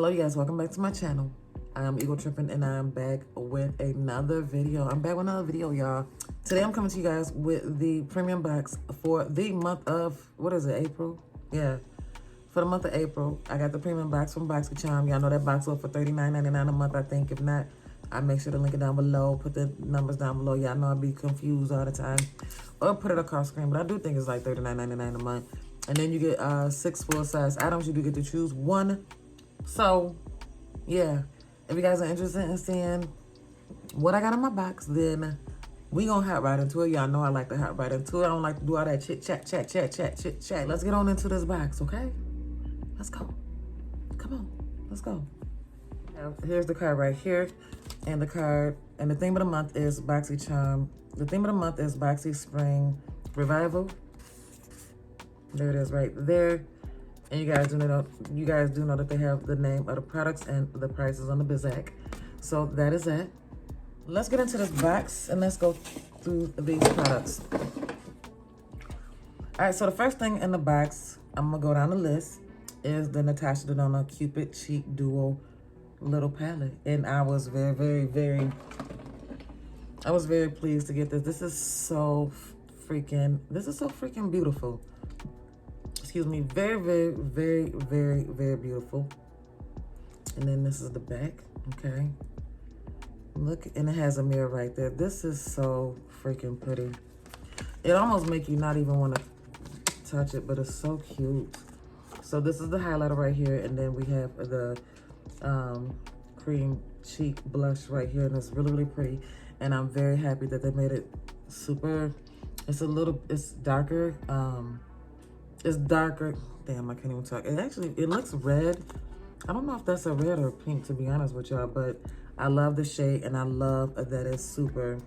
Hello you guys, welcome back to my channel. I'm Eagle Trippin' and I'm back with another video. Y'all. Today I'm coming to you guys with the premium box for the month of, what is it, April? Yeah, for the month of April. I got the premium box from Boxycharm. Y'all know that box was for $39.99 a month, I think. If not, I make sure to link it down below, put the numbers down below. Y'all know I be confused all the time. Or put it across screen, but I do think it's like $39.99 a month. And then you get 6 full-size items. You do get to choose one. So, yeah, if you guys are interested in seeing what I got in my box, then we gonna hop right into it. Y'all know I like to hop right into it. I don't like to do all that chit-chat. Let's get on into this box, okay? Let's go. Come on, let's go. Now, here's the card right here, and the card, and the theme of the month is Boxycharm. The theme of the month is Boxy Spring Revival. There it is right there. And you guys do know that they have the name of the products and the prices on the Bizak. So that is it. Let's get into this box and let's go through these products. All right, so the first thing in the box, I'm gonna go down the list, is the Natasha Denona Cupid Cheek Duo Little Palette. And I was very pleased to get this. This is so freaking beautiful. Excuse me, very beautiful. And then this is the back, okay? Look, and it has a mirror right there. This is so freaking pretty. It almost make you not even want to touch it, but it's so cute. So this is the highlighter right here, and then we have the cream cheek blush right here, and it's really pretty. And I'm very happy that they made it super, it's darker, it's darker. Damn, I can't even talk. It looks red. I don't know if that's a red or pink, to be honest with y'all, but I love the shade, and I love that it's super,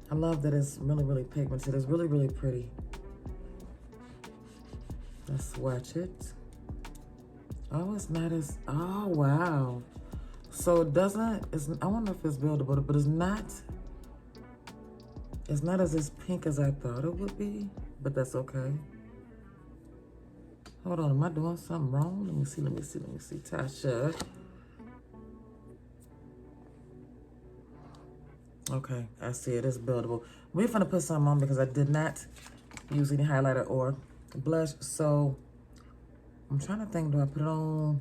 I love that it's really pigmented. It's really pretty. Let's swatch it. Oh, it's not as, oh, wow. So it doesn't, I wonder if it's buildable, but it's not as pink as I thought it would be, but that's okay. Hold on, am I doing something wrong? Let me see, Tasha. Okay, I see it, it's buildable. We're gonna put some on because I did not use any highlighter or blush, so I'm trying to think, do I put it on?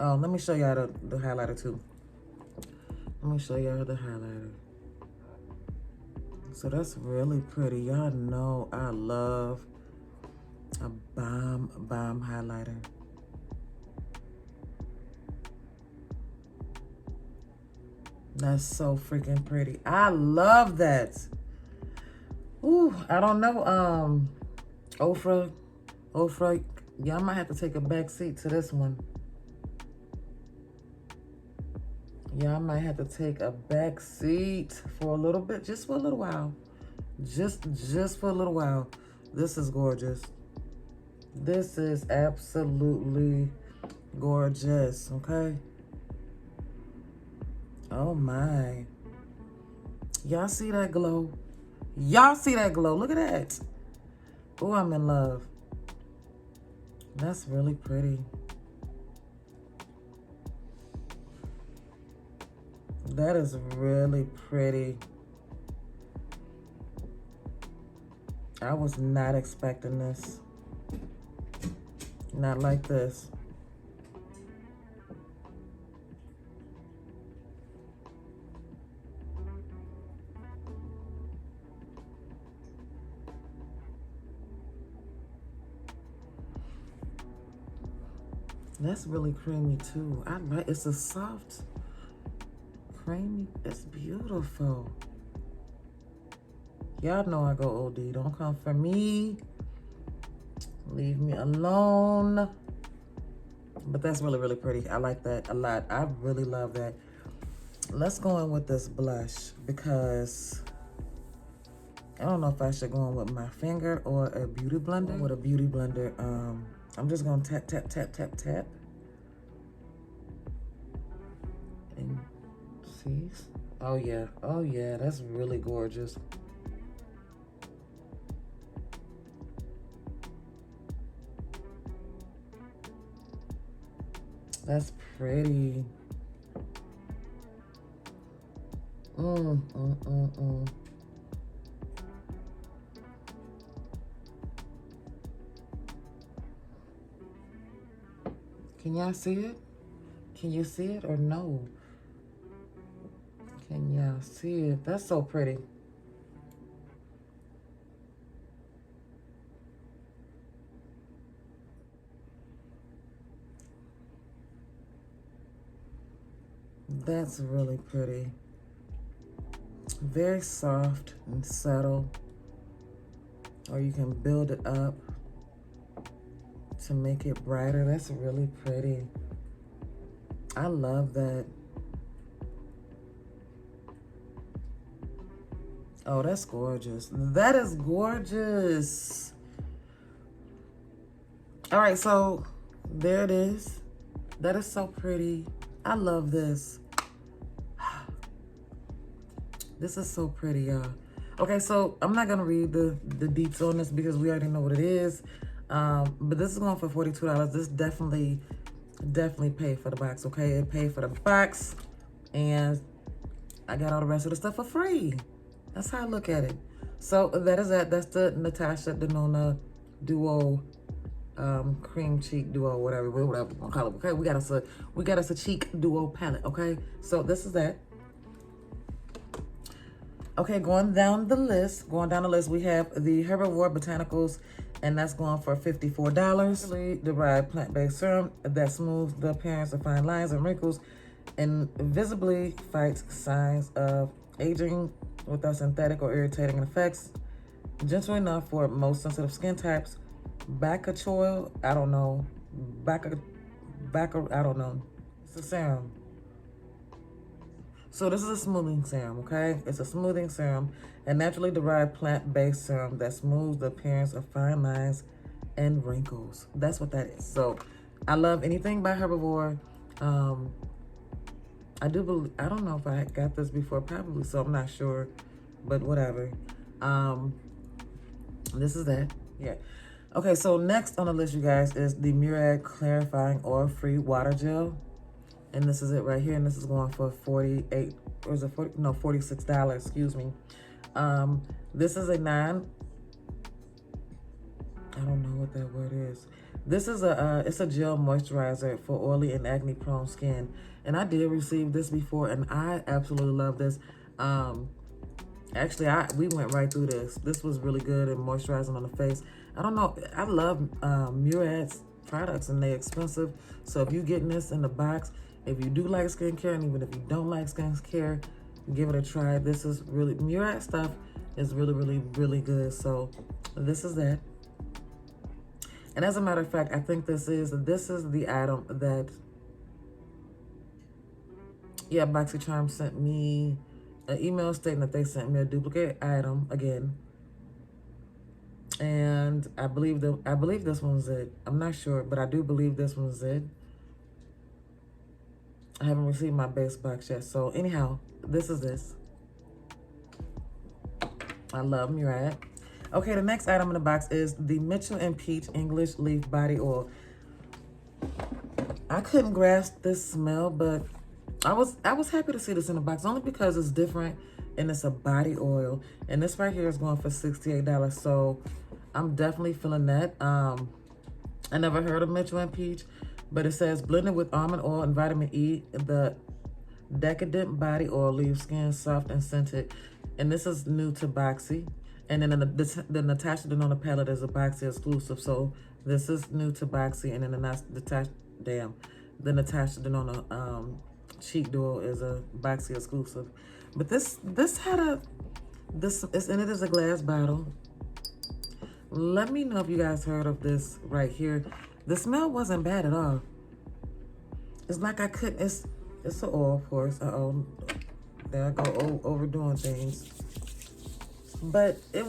Oh, let me show y'all the highlighter too. Let me show y'all the highlighter. So that's really pretty. Y'all know I love a bomb highlighter. That's so freaking pretty. I love that. Ooh, I don't know. Ofra, y'all might have to take a back seat to this one. Y'all might have to take a back seat for a little bit, just for a little while. Just for a little while. This is gorgeous. This is absolutely gorgeous, okay? Oh my. Y'all see that glow? Y'all see that glow? Look at that. Oh, I'm in love. That's really pretty. That is really pretty. I was not expecting this. Not like this. That's really creamy too. It's a soft, creamy, it's beautiful. Y'all know I go OD. Don't come for me. Leave me alone. But that's really pretty. I like that a lot. I really love that. Let's go in with this blush because I don't know if I should go in with my finger or a beauty blender. With a beauty blender, I'm just gonna tap. And see? Oh yeah, that's really gorgeous. That's pretty. Can y'all see it? Can you see it or no? Can y'all see it? That's so pretty. That's really pretty. Very soft and subtle. Or you can build it up to make it brighter. That's really pretty. I love that. Oh, that's gorgeous. That is gorgeous. All right, so there it is. That is so pretty. I love this. This is so pretty, y'all. Okay, so I'm not gonna read the deets on this because we already know what it is. But this is going for $42. This definitely paid for the box, okay? It paid for the box, and I got all the rest of the stuff for free. That's how I look at it. So that is that. That's the Natasha Denona Duo, cream cheek duo, whatever we're gonna call it. Okay, we got us a cheek duo palette. Okay, so this is that. Okay, going down the list, we have the Herbivore Botanicals, and that's going for $54. Derived plant-based serum that smooths the appearance of fine lines and wrinkles and visibly fights signs of aging without synthetic or irritating effects. Gentle enough for most sensitive skin types. Boxycharm, I don't know. I don't know. It's a serum. So this is a smoothing serum, okay? It's a smoothing serum, a naturally derived plant-based serum that smooths the appearance of fine lines and wrinkles. That's what that is. So I love anything by Herbivore. I don't know if I got this before, probably, so I'm not sure, but whatever. This is that, yeah. Okay, so next on the list, you guys, is the Murad Clarifying Oil-Free Water Gel. And this is it right here, and this is going for $46, excuse me. This is I don't know what that word is. This is it's a gel moisturizer for oily and acne prone skin. And I did receive this before, and I absolutely love this. Actually, we went right through this. This was really good and moisturizing on the face. I don't know, I love Murad's products, and they're expensive. So if you're getting this in the box, if you do like skincare, and even if you don't like skincare, give it a try. This is really, Murad stuff is really, really, really good. So this is that. And as a matter of fact, I think this is the item that, yeah, Boxycharm sent me an email stating that they sent me a duplicate item again. And I believe this one's it. I'm not sure, but I do believe this one's it. I haven't received my base box yet. So anyhow, this is this. I love Murad. Okay, the next item in the box is the Mitchell and Peach English Leaf Body Oil. I couldn't grasp this smell, but I was happy to see this in the box, only because it's different and it's a body oil. And this right here is going for $68. So I'm definitely feeling that. I never heard of Mitchell and Peach, but it says blended with almond oil and vitamin E, the decadent body oil leaves skin soft and scented. And this is new to Boxy. And then the Natasha Denona palette is a Boxy exclusive. So this is new to Boxy. And then the Natasha Denona cheek duo is a Boxy exclusive. But this and it is a glass bottle. Let me know if you guys heard of this right here. The smell wasn't bad at all. It's like it's an oil, of course. There I go, overdoing things. But I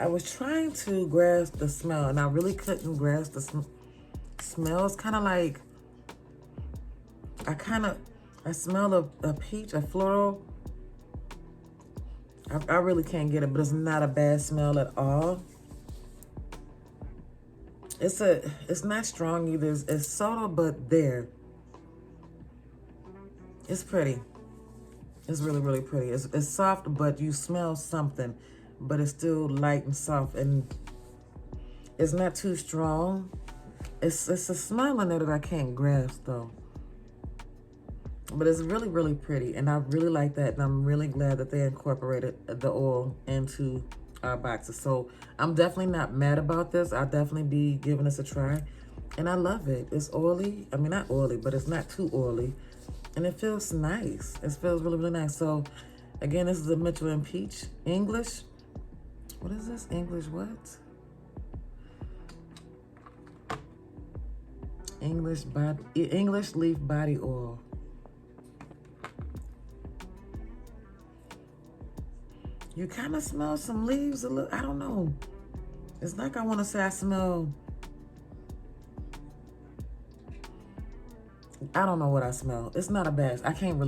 was trying to grasp the smell, and I really couldn't grasp the smell. It's kind of like, I smell a peach, a floral. I really can't get it, but it's not a bad smell at all. It's not strong either. It's subtle, but there. It's pretty. It's really, really pretty. It's soft, but you smell something, but it's still light and soft, and it's not too strong. It's a smell in there that I can't grasp though. But it's really, really pretty, and I really like that, and I'm really glad that they incorporated the oil into our boxes. So I'm definitely not mad about this. I'll definitely be giving this a try, and I love it. It's oily. I mean, not oily, but it's not too oily, and it feels nice. It feels really, really nice. So again, this is a Mitchell and Peach English. What is this? English what? English leaf body oil. You kind of smell some leaves a little. I don't know. It's like I want to say I smell. I don't know what I smell. It's not a bad. I can't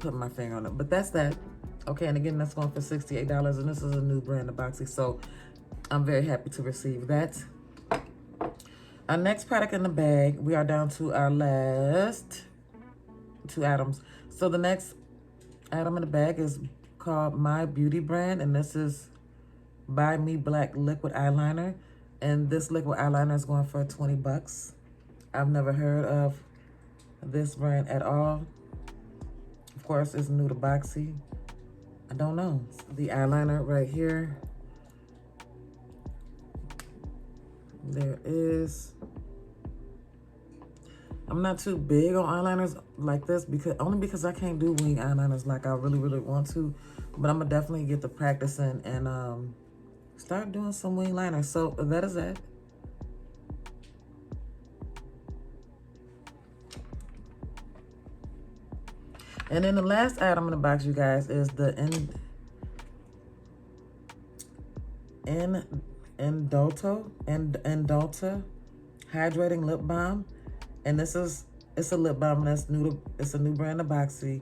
put my finger on it. But that's that. Okay, and again, that's going for $68, and this is a new brand of Boxy. So I'm very happy to receive that. Our next product in the bag, we are down to our last 2 items. So the next item in the bag is called My Beauty brand, and this is By Me Black Liquid Eyeliner. And this liquid eyeliner is going for 20 bucks. I've never heard of this brand at all. Of course, it's new to Boxy. I don't know. The eyeliner right here. There is. I'm not too big on eyeliners like this because I can't do wing eyeliners like I really, really want to. But I'm gonna definitely get to practicing and start doing some wing liners. So that is that. And then the last item in the box, you guys, is the Indulta Hydrating Lip Balm. And it's a lip balm that's it's a new brand of Boxy.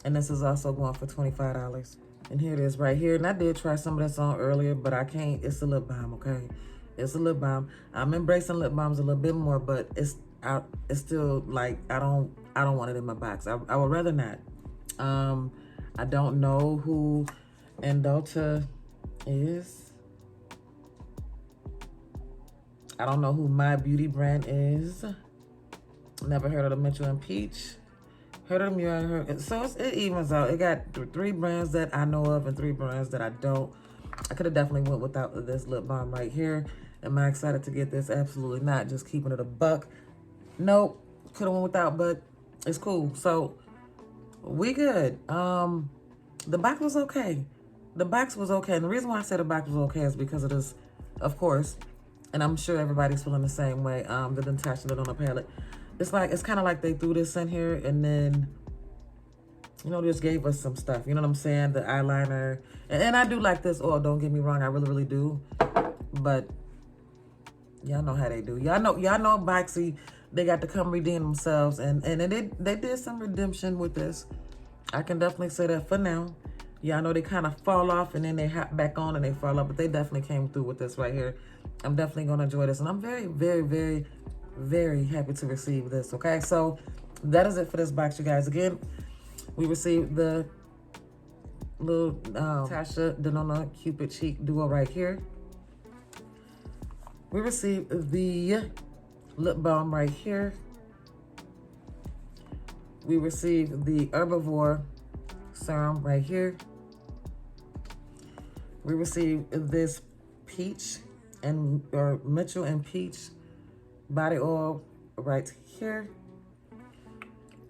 And this is also going for $25. And here it is right here. And I did try some of this on earlier, but I can't. It's a lip balm, okay? It's a lip balm. I'm embracing lip balms a little bit more, but it's still like I don't want it in my box. I would rather not. I don't know who Indulta is. I don't know who My Beauty brand is. Never heard of the Mitchell and Peach. Heard of them, you ain't heard. So it evens out. It got 3 brands that I know of and 3 brands that I don't. I could have definitely went without this lip balm right here. Am I excited to get this? Absolutely not. Just keeping it a buck. Nope. Could have went without, but it's cool. So we good. The box was okay. The box was okay. And the reason why I said the box was okay is because it is, of course, and I'm sure everybody's feeling the same way, the Natasha Denona palette. It's kind of like they threw this in here and then, just gave us some stuff. You know what I'm saying? The eyeliner. And I do like this oil, don't get me wrong. I really, really do. But y'all know how they do. Y'all know Boxy, they got to come redeem themselves. And they did some redemption with this. I can definitely say that for now. Y'all know they kind of fall off and then they hop back on and they fall off. But they definitely came through with this right here. I'm definitely going to enjoy this. And I'm very, very, very, very happy to receive this, okay? So that is it for this box, you guys. Again, we received the little Natasha Denona Cupid Cheek Duo right here. We received the lip balm right here. We received the Herbivore serum right here. We received this peach or Mitchell and Peach body oil right here.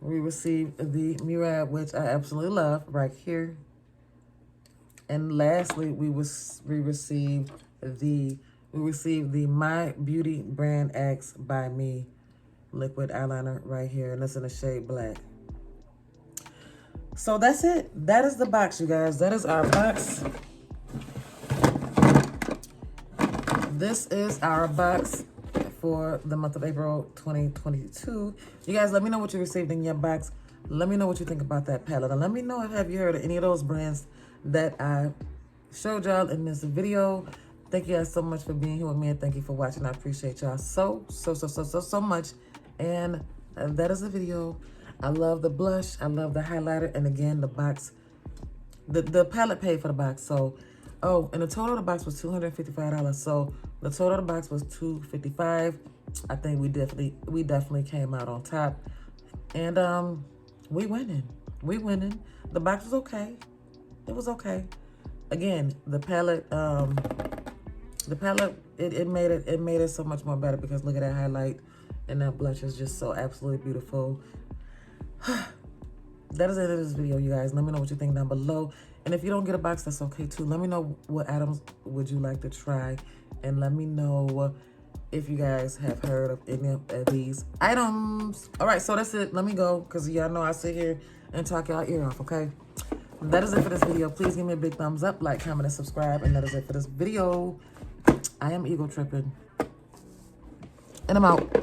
We received the Murad, which I absolutely love, right here. And lastly, we received the My Beauty brand X by Me liquid eyeliner right here, and it's in the shade black. So that's it. That is the box, you guys. That is our box. This is our box for the month of April 2022. You guys, let me know what you received in your box. Let me know what you think about that palette. And let me know if have you heard of any of those brands that I showed y'all in this video. Thank you guys so much for being here with me, and thank you for watching. I appreciate y'all so much. And that is the video. I love the blush. I love the highlighter. And again, the box, the palette paid for the box. So, oh, and the total of the box was $255. So the total of the box was $255. I think we definitely came out on top. And we winning. We winning. The box was okay. It was okay. Again, the palette, it made it so much more better, because look at that highlight, and that blush is just so absolutely beautiful. That is the end of this video, you guys. Let me know what you think down below. And if you don't get a box, that's okay too. Let me know what items would you like to try, and let me know if you guys have heard of any of these items. All right, so that's it. Let me go, because y'all know I sit here and talk y'all ear off, okay? That is it for this video. Please give me a big thumbs up, like, comment, and subscribe. And that is it for this video. I am ego tripping. And I'm out.